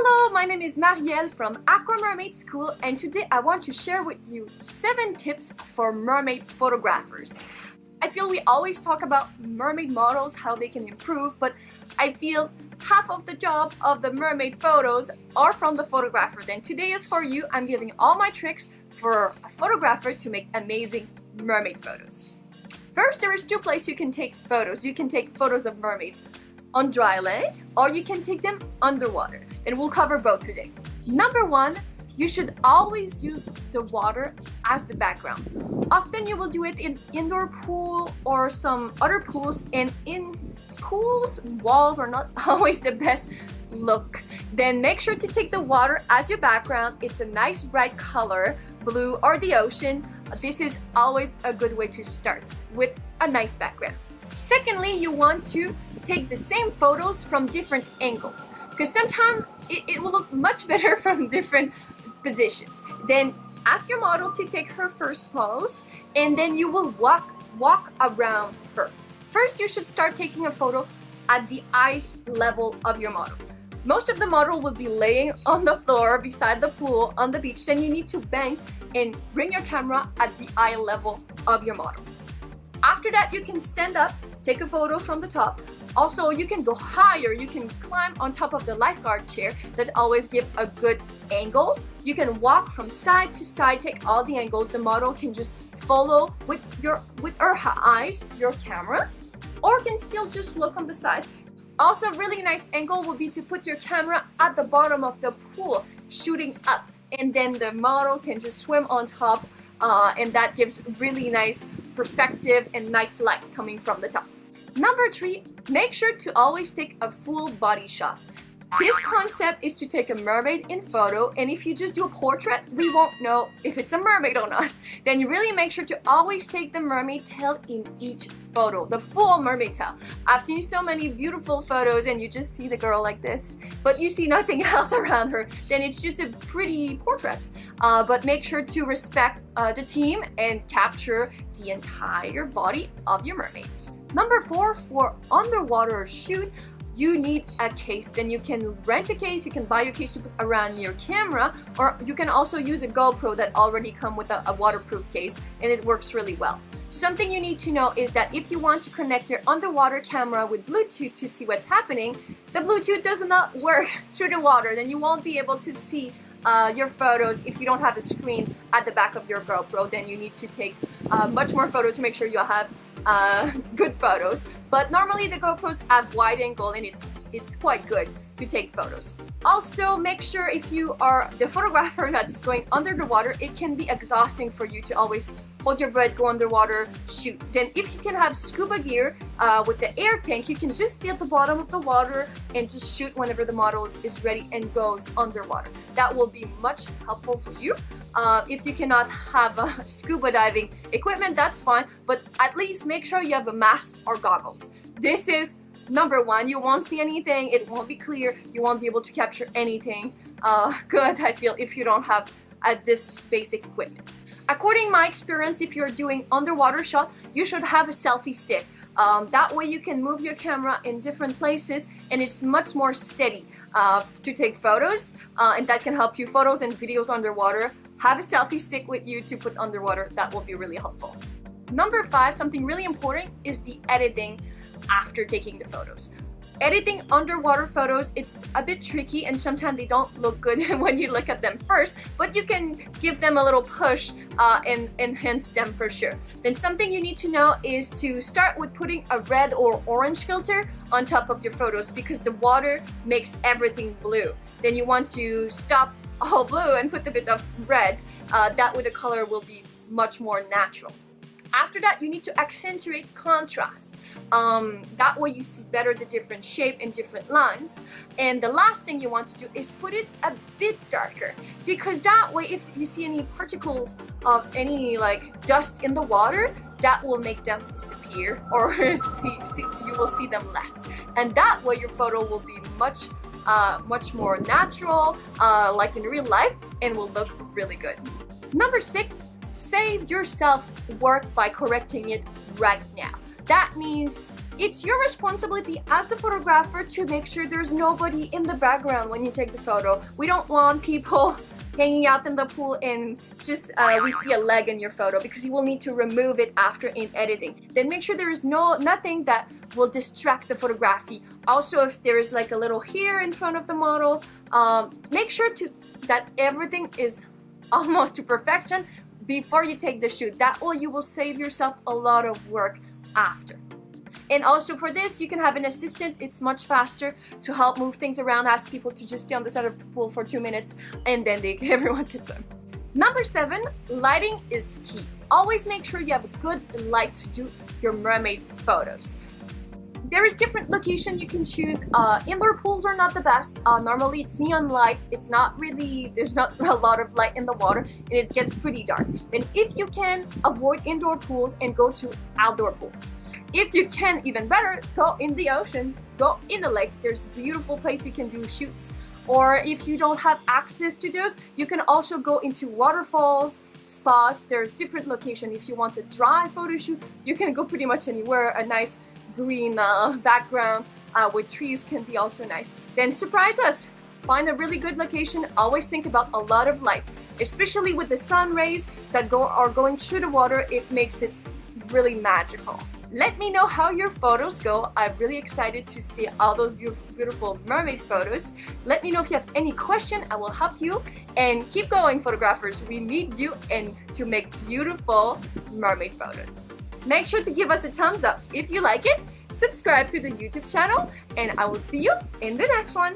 Hello, my name is Marielle from Aquamermaid School, and today I want to share with you 7 tips for mermaid photographers. I feel we always talk about mermaid models, how they can improve, but I feel half of the job of the mermaid photos are from the photographer. Then today is for you. I'm giving all my tricks for a photographer to make amazing mermaid photos. First, there is 2 places you can take photos. You can take photos of mermaids on dry land, or you can take them underwater, and we'll cover both today. Number 1, you should always use the water as the background. Often you will do it in indoor pool or some other pools, and in pools, walls are not always the best look. Then make sure to take the water as your background. It's a nice bright color, blue or the ocean. This is always a good way to start with a nice background. Secondly, you want to take the same photos from different angles, because sometimes it will look much better from different positions. Then ask your model to take her first pose, and then you will walk around her. First, you should start taking a photo at the eye level of your model. Most of the model will be laying on the floor beside the pool on the beach. Then you need to bend and bring your camera at the eye level of your model. After that, you can stand up, take a photo from the top. Also, you can go higher. You can climb on top of the lifeguard chair. That always gives a good angle. You can walk from side to side, take all the angles. The model can just follow with her eyes, your camera, or can still just look on the side. Also, a really nice angle would be to put your camera at the bottom of the pool, shooting up, and then the model can just swim on top, and that gives really nice perspective and nice light coming from the top. Number 3, make sure to always take a full body shot. This concept is to take a mermaid in photo, and if you just do a portrait, we won't know if it's a mermaid or not. Then you really make sure to always take the mermaid tail in each photo, the full mermaid tail. I've seen so many beautiful photos and you just see the girl like this, but you see nothing else around her. Then it's just a pretty portrait. But make sure to respect the team and capture the entire body of your mermaid. Number 4, for underwater shoot, you need a case. Then you can rent a case, you can buy your case to put around your camera, or you can also use a GoPro that already comes with a waterproof case, and it works really well. Something you need to know is that if you want to connect your underwater camera with Bluetooth to see what's happening, the Bluetooth does not work through the water. Then you won't be able to see your photos if you don't have a screen at the back of your GoPro. Then you need to take much more photos to make sure you have good photos. But normally the GoPros have wide angle, and it's quite good to take photos. Also, make sure if you are the photographer that's going under the water, it can be exhausting for you to always hold your breath, go underwater, shoot. Then if you can have scuba gear with the air tank, you can just stay at the bottom of the water and just shoot whenever the model is ready and goes underwater. That will be much helpful for you. If you cannot have scuba diving equipment, that's fine, but at least make sure you have a mask or goggles. This is number 1. You won't see anything, it won't be clear, you won't be able to capture anything good, I feel, if you don't have this basic equipment. According to my experience, if you're doing underwater shot, you should have a selfie stick. That way you can move your camera in different places, and it's much more steady to take photos, and that can help you photos and videos underwater. Have a selfie stick with you to put underwater. That will be really helpful. Number 5, something really important is the editing after taking the photos. Editing underwater photos, it's a bit tricky, and sometimes they don't look good when you look at them first, but you can give them a little push and enhance them for sure. Then something you need to know is to start with putting a red or orange filter on top of your photos, because the water makes everything blue. Then you want to stop all blue and put a bit of red. That way the color will be much more natural. After that, you need to accentuate contrast. That way you see better the different shape and different lines. And the last thing you want to do is put it a bit darker, because that way if you see any particles of any like dust in the water, that will make them disappear, or you will see them less. And that way your photo will be much more natural, like in real life, and will look really good. Number 6, save yourself work by correcting it right now. That means It's your responsibility as the photographer to make sure there's nobody in the background when you take the photo. We don't want people hanging out in the pool and just we see a leg in your photo, because you will need to remove it after in editing. Then make sure there is nothing that will distract the photography. Also, if there is like a little hair in front of the model, make sure that everything is almost to perfection before you take the shoot. That way you will save yourself a lot of work after. And also for this, you can have an assistant. It's much faster to help move things around, ask people to just stay on the side of the pool for 2 minutes, and then everyone gets in. Number 7, lighting is key. Always make sure you have a good light to do your mermaid photos. There is different location you can choose. Indoor pools are not the best. Normally it's neon light. It's not really, there's not a lot of light in the water, and it gets pretty dark. Then if you can, avoid indoor pools and go to outdoor pools. If you can, even better, go in the ocean, go in the lake. There's a beautiful place you can do shoots. Or if you don't have access to those, you can also go into waterfalls, spas. There's different locations. If you want a dry photo shoot, you can go pretty much anywhere. A nice green background with trees can be also nice. Then surprise us. Find a really good location. Always think about a lot of light, especially with the sun rays that are going through the water. It makes it really magical. Let me know how your photos go. I'm really excited to see all those beautiful mermaid photos. Let me know if you have any question. I will help you. And keep going, photographers. We need you and to make beautiful mermaid photos. Make sure to give us a thumbs up if you like it. Subscribe to the YouTube channel, and I will see you in the next one.